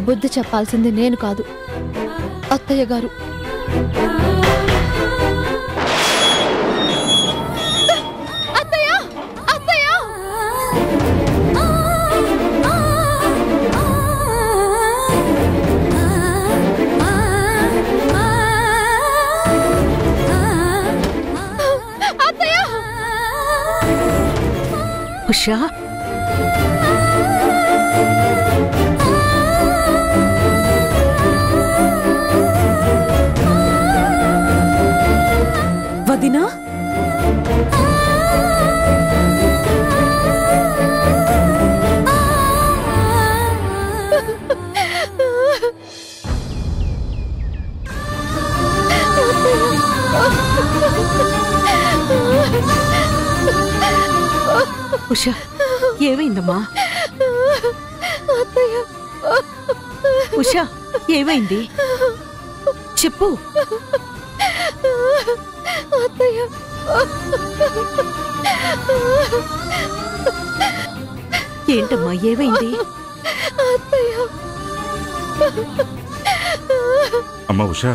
బుద్ధి చెప్పాల్సింది నేను కాదు, అత్తయ్య గారు. అత్తయ్య, అత్తయ్య! అత్తయ్య! ఉషా, వదినా, ఉషా, ఏమైందమ్మా? ఉషా, ఏమైంది చెప్పు. ఏంటమ్మా, ఏమైంది? అమ్మా ఉషా,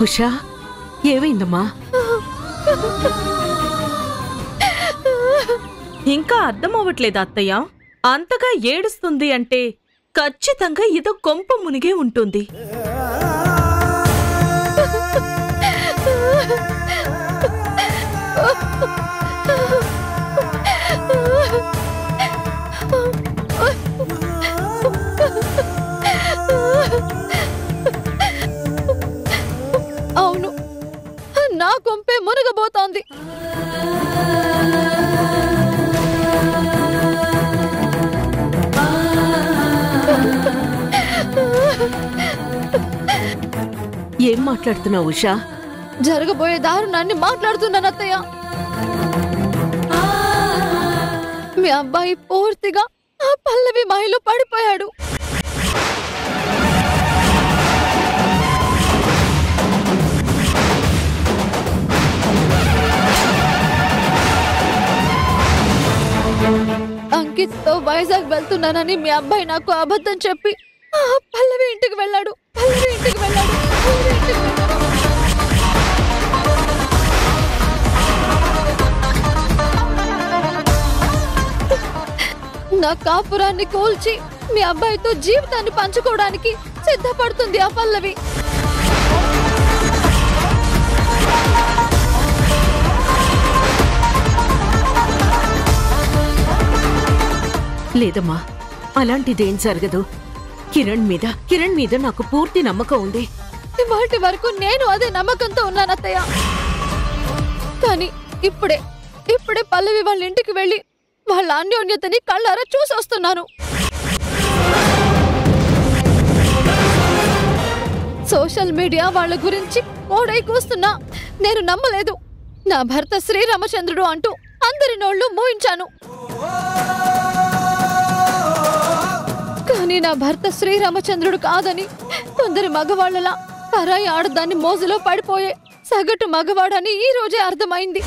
ఉషా, ఏమైందమ్మా? ఇంకా అర్థం అవ్వట్లేదు అత్తయ్య. అంతగా ఏడుస్తుంది అంటే ఖచ్చితంగా ఏదో కొంప మునిగే ఉంటుంది. అవును, నా కొంపే మునగబోతోంది. ఏం మాట్లాడుతున్నావు ఉషా? జరగబోయే దారుణాన్ని మాట్లాడుతున్నాను అత్తయ్య. మీ అబ్బాయి పూర్తిగా ఆ పల్లవి మాయలో పడిపోయాడు. అంకిత్ తో వైజాగ్ వెళ్తున్నానని మీ అబ్బాయి నాకు అబద్ధం చెప్పి పల్లవి ఇంటికి వెళ్ళాడు. నా కాపురాన్ని కూల్చి మీ అబ్బాయితో జీవితాన్ని పంచుకోవడానికి సిద్ధపడుతుంది ఆ పల్లవి. లేదమ్మా, అలాంటిదేం జరగదు. కిరణ్ మీద నాకు పూర్తి నమ్మకం ఉంది. వాటి వరకు నేను అదే నమ్మకంతో ఉన్నాను అత్తయ్య. కానీ ఇప్పుడే పల్లవి వాళ్ళ ఇంటికి వెళ్ళి వాళ్ళ అన్యోన్యతని కళ్ళారా చూసొస్తున్నాను. సోషల్ మీడియా వాళ్ళ గురించి కోడై కూస్తున్నా నేను నమ్మలేదు. నా భర్త శ్రీరామచంద్రుడు అంటూ అందరి నోళ్లు మూయించాను. కానీ నా భర్త శ్రీరామచంద్రుడు కాదని కొందరి మగవాళ్లలా పరాయి ఆడదాన్ని మోజులో పడిపోయే సగటు మగవాడని ఈ రోజే అర్థమైంది.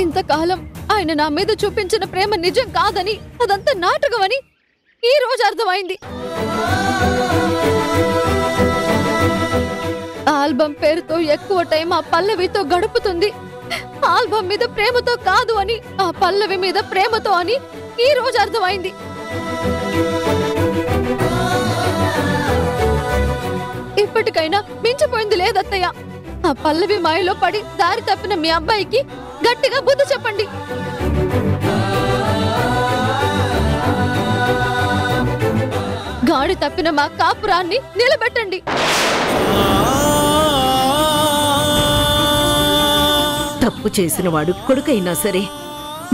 ఇంతకాలం ఆయన నా మీద చూపించిన ప్రేమ నిజం కాదని, అదంతా నాటకమని ఈ రోజు అర్థమైంది. ఆల్బమ్ పేరుతో ఎక్కువ టైం ఆ పల్లవితో గడుపుతుంది. ఆల్బమ్ మీద ప్రేమతో కాదు అని, ఆ పల్లవి మీద ప్రేమతో అని ఈ రోజు అర్థమైంది. ఇప్పటికైనా మించిపోయింది లేదత్తయ్య. ఆ పల్లవి మాయలో పడి దారి తప్పిన మీ అబ్బాయికి గట్టిగా బుద్ధి చెప్పండి. గాడి తప్పిన మా కాపురాన్ని నిలబెట్టండి. తప్పు చేసిన వాడు కొడుకైనా సరే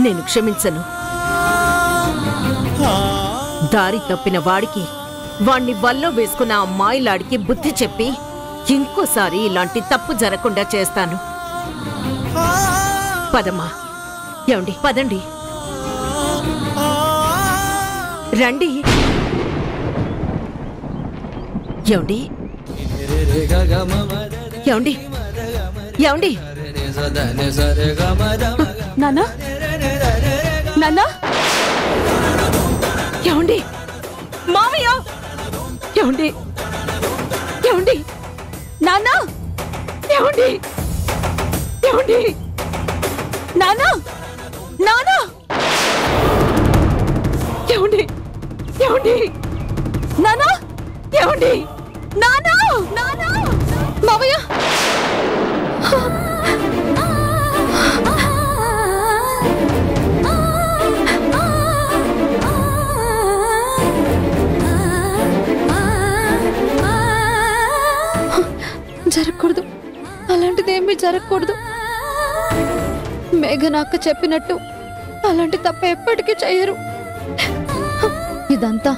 నేను క్షమించను. దారి తప్పిన వాడికి, వాణ్ణి వల్లో వేసుకున్న ఆ మాయలాడికి బుద్ధి చెప్పి ఇంకోసారి ఇలాంటి తప్పు జరగకుండా చేస్తాను. పదమ్మా. ఏమండి, పదండి, రండి. ఏమండి, ఏమండి ఏమండి నానా నానా ఏమండి మామయ్య ఏమండి ఏమండి నానా ఏమండి ఏమండి నానా నానా ఏమండి ఏమండి నానా ఏమండి నానా నానా మావయ్య జరగకూడదు, అలాంటిది ఏమీ జరగకూడదు. మేఘనాక్క చెప్పినట్టు అలాంటి తప్ప ఎప్పటికీ చెయ్యరు. ఇదంతా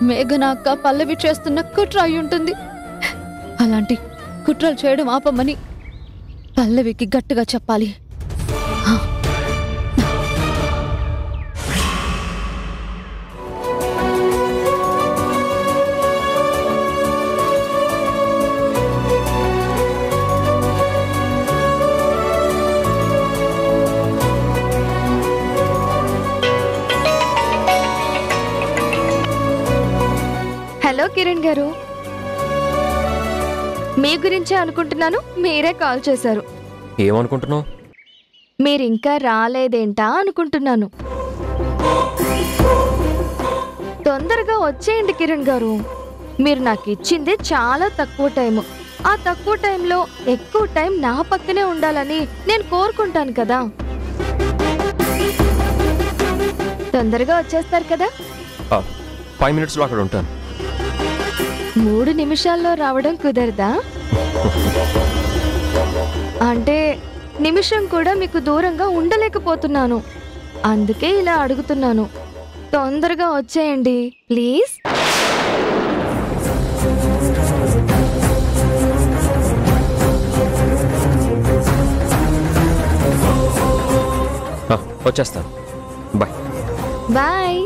మేఘనాక్క పల్లవి చేస్తున్న కుట్ర అయి ఉంటుంది. అలాంటి కుట్రలు చేయడం ఆపమని పల్లవికి గట్టిగా చెప్పాలి. హలో కిరణ్ గారు, మీ గురించే అనుకుంటున్నాను. మీరే కాల్ చేశారు. ఏమనుకుంటున్నావు? మీరింకా రాలేదేంటా అనుకుంటున్నాను. తొందరగా వచ్చేయండి కిరణ్ గారు. మీరు నాకు ఇచ్చింది చాలా తక్కువ టైం. ఆ తక్కువ టైంలో ఎక్కువ టైం నా పక్కనే ఉండాలని నేను కోరుకుంటాను కదా. తొందరగా వచ్చేస్తారు కదా? 5 minutesలో అక్కడ ఉంటాను. 3 నిమిషాల్లో రావడం కుదరదా? అంటే నిమిషం కూడా మీకు దూరంగా ఉండలేకపోతున్నాను. అందుకే ఇలా అడుగుతున్నాను. తొందరగా వచ్చేయండి ప్లీజ్. వచ్చేస్తాను. Bye bye.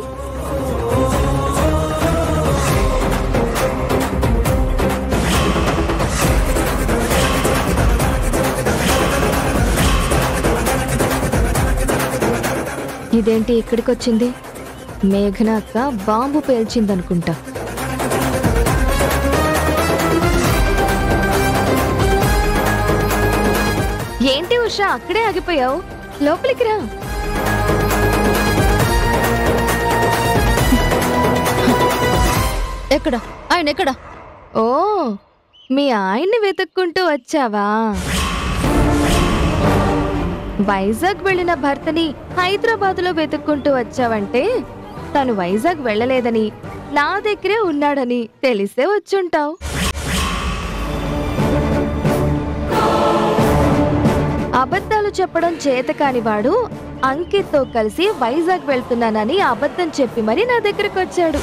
ఇదేంటి ఇక్కడికి వచ్చింది? మేఘనాక్క బాంబు పేల్చిందనుకుంటా. ఏంటి ఉషా అక్కడే ఆగిపోయావు? లోపలికి రా. ఎక్కడ ఆయన? ఎక్కడ? ఓ, మీ ఆయన్ని వెతుక్కుంటూ వచ్చావా? వైజాగ్ వెళ్ళిన భర్తని హైదరాబాద్లో వెతుక్కుంటూ వచ్చావంటే తను వైజాగ్ వెళ్ళలేదని, నా దగ్గరే ఉన్నాడని తెలిసే వచ్చుంటావు. అబద్ధాలు చెప్పడం చేతకాని వాడు అంకిత్తో కలిసి వైజాగ్ వెళ్తున్నానని అబద్ధం చెప్పి మరి నా దగ్గరకు వచ్చాడు.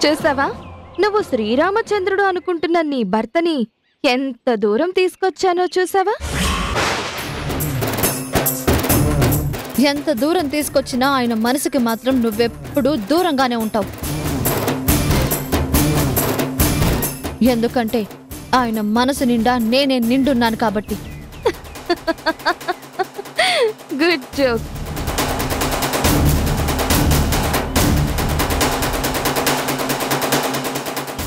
చూసావా, నువ్వు శ్రీరామచంద్రుడు అనుకుంటున్న నీ భర్తని ఎంత దూరం తీసుకొచ్చానో చూసావా? ఎంత దూరం తీసుకొచ్చినా ఆయన మనసుకి మాత్రం నువ్వెప్పుడూ దూరంగానే ఉంటావు. ఎందుకంటే ఆయన మనసు నిండా నేనే నిండున్నాను కాబట్టి. Good joke.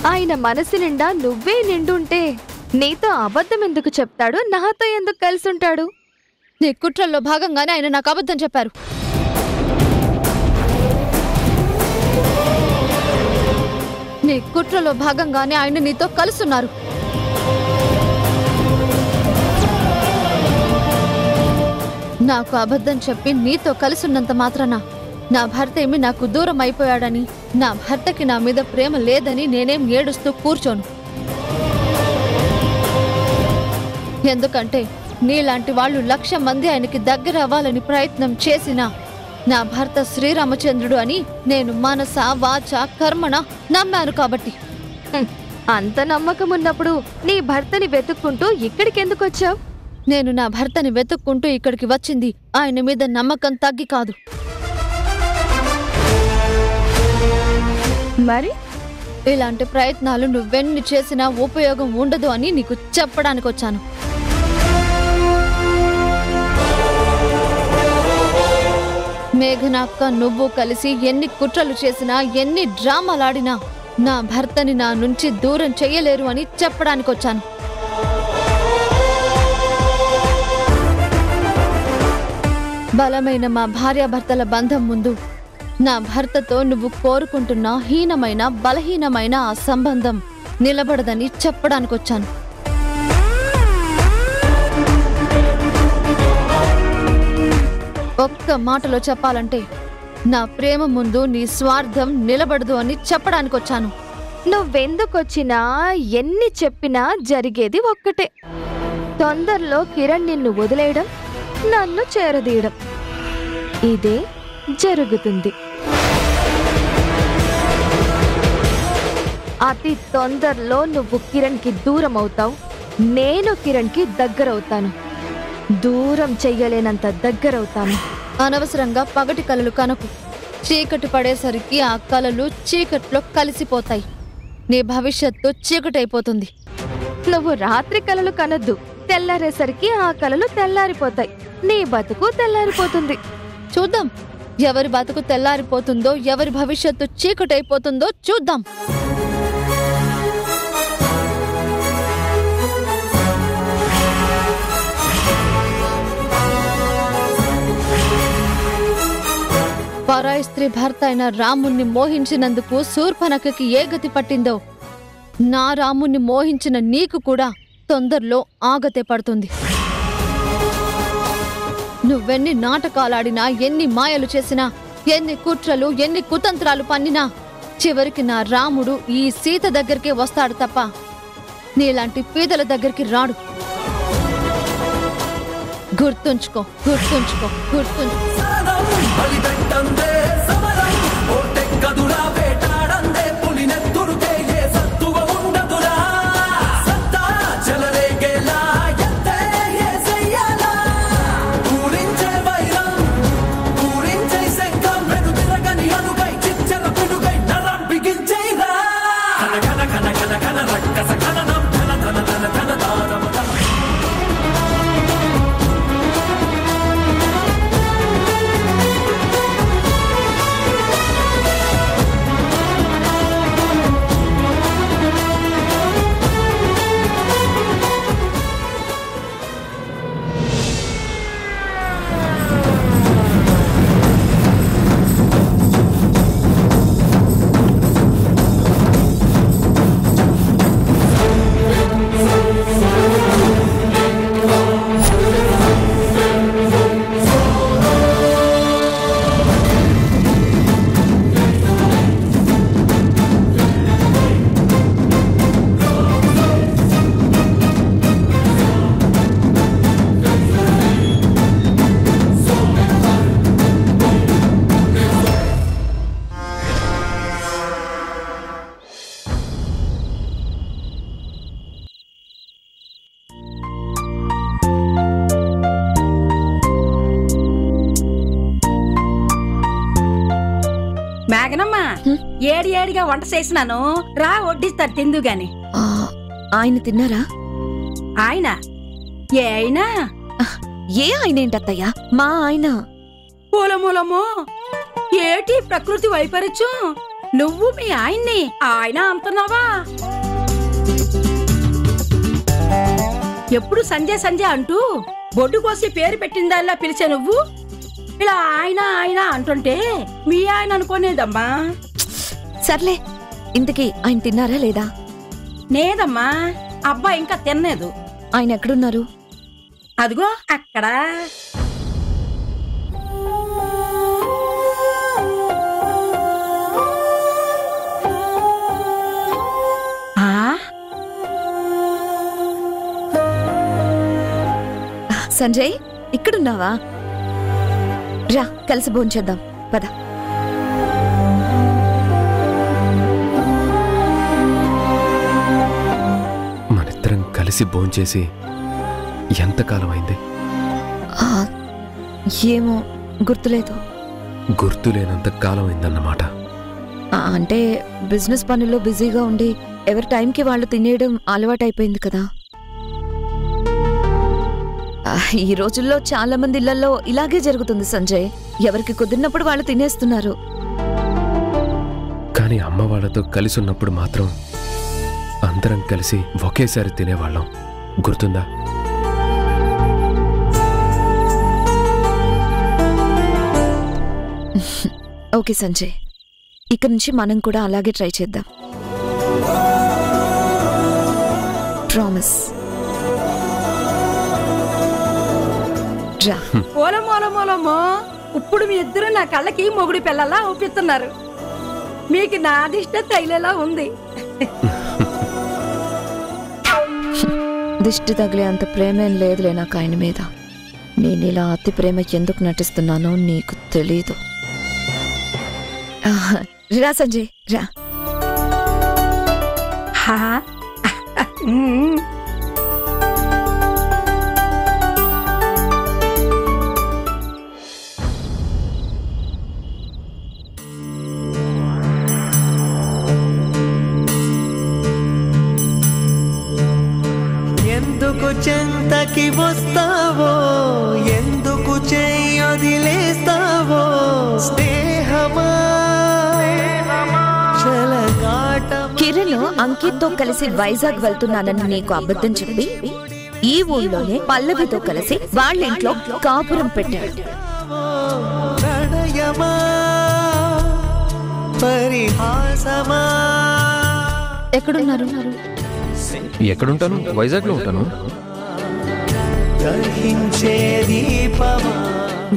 ఆయన మనసు నిండా నువ్వే నిండుంటే నీతో అబద్ధం ఎందుకు చెప్తాడు? నాతో ఎందుకు కలిసి ఉంటాడు? నీ కుట్రల్లో భాగంగానే ఆయన నాకు అబద్ధం చెప్పారు. నీ కుట్రలో భాగంగానే ఆయన నీతో కలుస్తున్నారు. నాకు అబద్ధం చెప్పి నీతో కలిసున్నంత మాత్రాన నా భర్త ఏమి నాకు దూరం అయిపోయాడని, నా భర్తకి నా మీద ప్రేమ లేదని నేనేం ఏడుస్తూ కూర్చోను. ఎందుకంటే నీలాంటి వాళ్ళు 1,00,000 మంది ఆయనకి దగ్గర అవ్వాలని ప్రయత్నం చేసినా నా భర్త శ్రీరామచంద్రుడు అని నేను మనస వాచ కర్మణ నమ్మాను కాబట్టి. అంత నమ్మకం ఉన్నప్పుడు నీ భర్తని వెతుక్కుంటూ ఇక్కడికెందుకు వచ్చావు? నేను నా భర్తని వెతుక్కుంటూ ఇక్కడికి వచ్చింది ఆయన మీద నమ్మకం తగ్గి కాదు. మరి ఇలాంటి ప్రయత్నాలు నువ్వెన్ని చేసినా ఉపయోగం ఉండదు అని నీకు చెప్పడానికొచ్చాను. మేఘనాక్క నువ్వు కలిసి ఎన్ని కుట్రలు చేసినా ఎన్ని డ్రామాలాడినా నా భర్తని నా నుంచి దూరం చెయ్యలేరు అని చెప్పడానికొచ్చాను. బలమైన మా భార్యాభర్తల బంధం ముందు నా భర్తతో నువ్వు కోరుకుంటున్న హీనమైన బలహీనమైన ఆ సంబంధం నిలబడదని చెప్పడానికొచ్చాను. ఒక్క మాటలో చెప్పాలంటే నా ప్రేమ ముందు నీ స్వార్థం నిలబడదు అని చెప్పడానికొచ్చాను. నువ్వెందుకొచ్చినా ఎన్ని చెప్పినా జరిగేది ఒక్కటే. తొందరలో కిరణ్ నిన్ను వదిలేయడం, నన్ను చేరదీయడం. ఇదే జరుగుతుంది. అతి తొందరలో నువ్వు కిరణ్కి దూరం అవుతావు, నేను కిరణ్కి దగ్గరవుతాను. దూరం చెయ్యలేనంత దగ్గరవుతాను. అనవసరంగా పగటి కలలు కనకు. చీకటి పడేసరికి ఆ కలలు చీకట్లో కలిసిపోతాయి. నీ భవిష్యత్తు చీకటైపోతుంది. నువ్వు రాత్రి కలలు కనొద్దు. తెల్లారేసరికి ఆ కలలు తెల్లారిపోతాయి. నీ బతుకు తెల్లారిపోతుంది. చూద్దాం, ఎవరి బతుకు తెల్లారిపోతుందో, ఎవరి భవిష్యత్తు చీకటైపోతుందో చూద్దాం. పరాయి స్త్రీ భర్త అయిన రాముణ్ణి మోహించినందుకు శూర్పణఖకి ఏ గతి పట్టిందో, నా రాముణ్ణి మోహించిన నీకు కూడా తొందరలో ఆగతే పడుతుంది. నువ్వెన్ని నాటకాలాడినా, ఎన్ని మాయలు చేసినా, ఎన్ని కుట్రలు, ఎన్ని కుతంత్రాలు పన్నినా చివరికి నా రాముడు ఈ సీత దగ్గరికే వస్తాడు తప్ప నీలాంటి పీదల దగ్గరికి రాడు. గుర్తుంచుకో, గుర్తుంచుకో, గుర్తుంచుకో. మేఘనమ్మా, ఏడి ఏడిగా వంట చేసినాను, రా వడ్డిస్తారు తిందు గాని. ఆయన తిన్నారా? ఆయన ఏ అయినా? ఏ ఆయన ఏంటత్తయ్యా? మా ఆయన. మూలమూలమో ఏటి ప్రకృతి వైపరీత్యం? నువ్వు మీ ఆయన్ని ఆయన అంటున్నావా? ఎప్పుడు సంజయ్ సంజయ్ అంటూ బొడ్డు కోసి పేరు పెట్టిందల్లా పిలిచే నువ్వు ఇలా ఆయన ఆయన అంటుంటే మీ ఆయన అనుకోనేదమ్మా. సర్లే, ఇంతకీ ఆయన తిన్నారా లేదా? లేదమ్మా, అబ్బా ఇంకా తినలేదు. ఆయన ఎక్కడున్నారు? అదిగో అక్కడ. సంజయ్, ఇక్కడున్నావా? రా, కలిసి భోంచేద్దాం పద. మనిద్దరం కలిసి భోంచేసి ఎంతకాలం అయింది? ఏమో గుర్తులేదు. గుర్తులేనంత కాలం అయిందన్నమాట. అంటే బిజినెస్ పనుల్లో బిజీగా ఉండి ఎవరి టైంకి వాళ్ళు తినేయడం అలవాటైపోయింది కదా. ఈ రోజుల్లో చాలా మంది ఇళ్లలో ఇలాగే జరుగుతుంది సంజయ్. ఎవరికి కుదిరినప్పుడు వాళ్ళు తినేస్తున్నారు. కానీ అమ్మ వాళ్ళతో కలిసి ఉన్నప్పుడు మాత్రం అందరం కలిసి ఒకేసారి తినేవాళ్ళం. గుర్తుందా? ఓకే సంజయ్, ఇక నుంచి మనం కూడా అలాగే ట్రై చేద్దాం. ప్రామిస్. ఓలమోలమోలమ్మో, ఇప్పుడు మీ ఇద్దరు నా కళ్ళకి మొగుడు పిల్లలా ఒప్పిస్తున్నారు. మీకు నా దిష్ట తగిలేలా ఉంది. దిష్టి తగిలే అంత ప్రేమేం లేదులే నాకు ఆయన మీద. నేను ఇలా అతి ప్రేమ ఎందుకు నటిస్తున్నానో నీకు తెలీదు. రా సంజయ్ రా. ఎందుకు చెంతకి వస్తావో, ఎందుకు చెయ్యొదిలేస్తావో స్నేహమా. కిరణ్ అంకిత్ తో కలిసి వైజాగ్ వెళ్తున్నానని నీకు అబద్ధం చెప్పి ఈ ఊళ్ళోనే పల్లవితో కలిసి వాళ్ళ ఇంట్లో కాపురం పెట్టాడు. ఎక్కడున్నారు? ఎక్కడుంటాను? వైజాగ్లో ఉంటాను.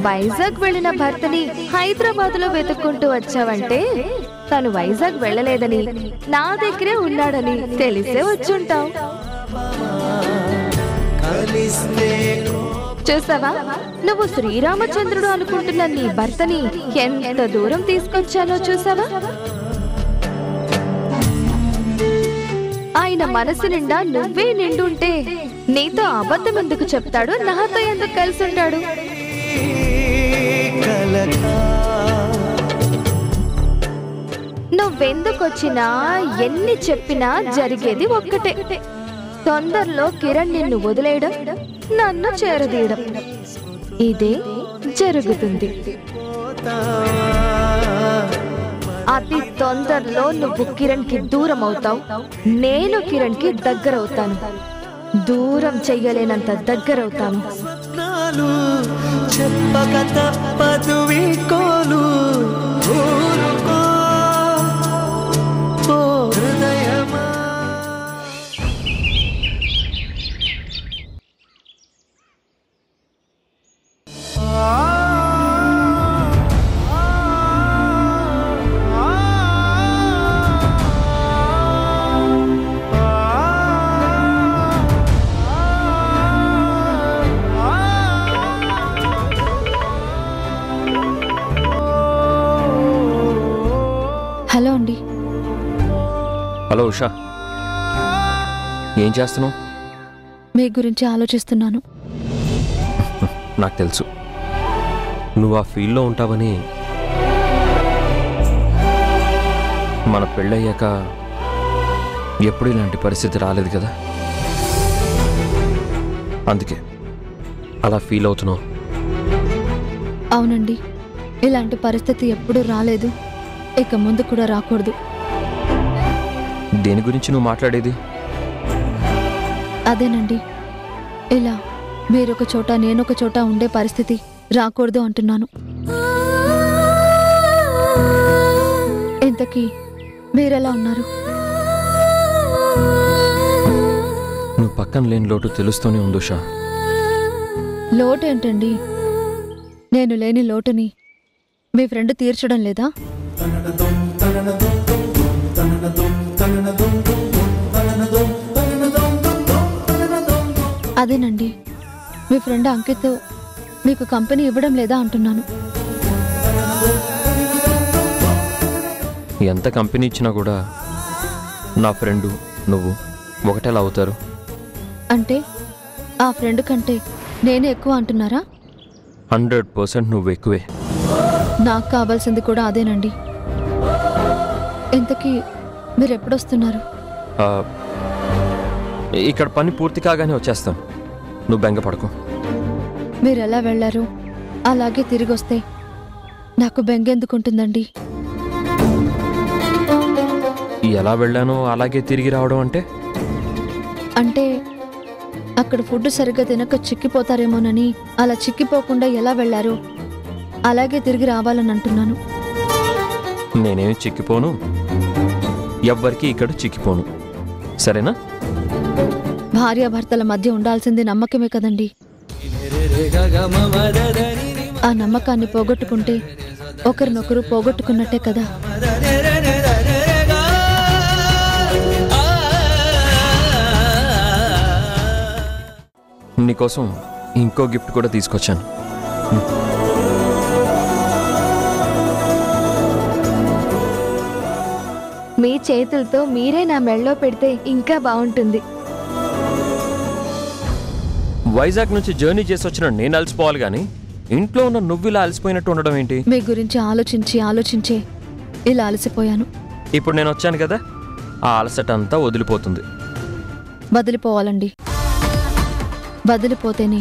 వైజాగ్ వెళ్ళిన భర్తని హైదరాబాద్ లో వెతుక్కుంటూ వచ్చావంటే తను వైజాగ్ వెళ్ళలేదని, నా దగ్గరే ఉన్నాడని తెలిసే వచ్చుంటావు. చూసావా, నువ్వు శ్రీరామచంద్రుడు అనుకుంటున్న నీ భర్తని ఎంత దూరం తీసుకొచ్చానో చూసావా? ఆయన మనసు నిండా నువ్వే నిండుంటే నీతో అబద్ధం ఎందుకు చెప్తాడు? నాతో ఎందుకు కలిసి ఉంటాడు? నువ్వెందుకొచ్చినా ఎన్ని చెప్పినా జరిగేది ఒక్కటే. తొందరలో కిరణ్ నిన్ను వదిలేయడం, నన్ను చేరదీయడం. ఇదే జరుగుతుంది. అతి తొందరలో నువ్వు కిరణ్ కి దూరం అవుతావు, నేను కిరణ్ కి దగ్గరవుతాను. దూరం చెయ్యలేనంత దగ్గరవుతాను. చెప్పక తప్పదు వీకోలు. హలో అండి. హలో ఉషా, ఏం చేస్తున్నావు? మీ గురించి ఆలోచిస్తున్నాను. నాకు తెలుసు నువ్వు ఆ ఫీల్డ్లో ఉంటావని. మన పెళ్ళయ్యాక ఎప్పుడు ఇలాంటి పరిస్థితి రాలేదు కదా, అందుకే అలా ఫీల్ అవుతున్నావు. అవునండి, ఇలాంటి పరిస్థితి ఎప్పుడూ రాలేదు, ఇక ముందు కూడా రాకూడదు. దేని గురించి నువ్వు మాట్లాడేది? అదేనండి, ఇలా మీరొక చోట నేనొక చోట ఉండే పరిస్థితి రాకూడదు అంటున్నాను. ఇంతకీ మీరెలా ఉన్నారు? నువ్వు పక్కన లేని లోటు తెలుస్తూనే ఉంది ఉషా. లోటు ఏంటండి? నేను లేని లోటుని మీ ఫ్రెండ్ తీర్చడం లేదా? అదేనండి, మీ ఫ్రెండ్ అంకిత్ మీకు కంపెనీ ఇవ్వడం లేదా అంటున్నాను. ఎంత కంపెనీ ఇచ్చినా కూడా నా ఫ్రెండు నువ్వు ఒకటేలా అవుతారు? అంటే ఆ ఫ్రెండ్ కంటే నేనే ఎక్కువ అంటున్నారా? 100% నువ్వు ఎక్కువే. నాకు కావాల్సింది కూడా అదేనండి. ఇంతకీ మీరు ఎప్పుడొస్తున్నారు? ఇక్కడ పని పూర్తి కాగానే వచ్చేస్తాను. నువ్వు బెంగపడకు. మీరు ఎలా వెళ్ళారు అలాగే తిరిగి వస్తే నాకు బెంగెందుకుంటుందండి? ఎలా వెళ్ళానో అలాగే తిరిగి రావడం అంటే అక్కడ ఫుడ్ సరిగ్గా తినక చిక్కిపోతారేమోనని అలా చిక్కిపోకుండా ఎలా వెళ్ళారు అలాగే తిరిగి రావాలని అంటున్నాను. నేనేమి చిక్కిపోను, ఎవ్వరికి ఇక్కడ చిక్కిపోను. సరేనా? భార్యాభర్తల మధ్య ఉండాల్సింది నమ్మకమే కదండి. ఆ నమ్మకాన్ని పోగొట్టుకుంటే ఒకరినొకరు పోగొట్టుకున్నట్టే కదా. నీకోసం ఇంకో గిఫ్ట్ కూడా తీసుకొచ్చాను. మీ చేతులతో మీరే నా మెళ్ళో పెడితే ఇంకా బాగుంటుంది. వైజాగ్ నుంచి జర్నీ చేసి వచ్చిన నేను అలసిపోవాలి కానీ ఇంట్లో ఉన్న నువ్వు ఇలా అలసిపోయినట్టు ఉండడం ఏంటి? మీ గురించి ఆలోచించే ఇలా అలసిపోయాను. ఇప్పుడు నేను వచ్చాను కదా, ఆ అలసట అంతా వదిలిపోతుంది. వదిలిపోవాలండి. వదిలిపోతేనే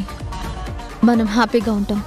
మనం హ్యాపీగా ఉంటాం.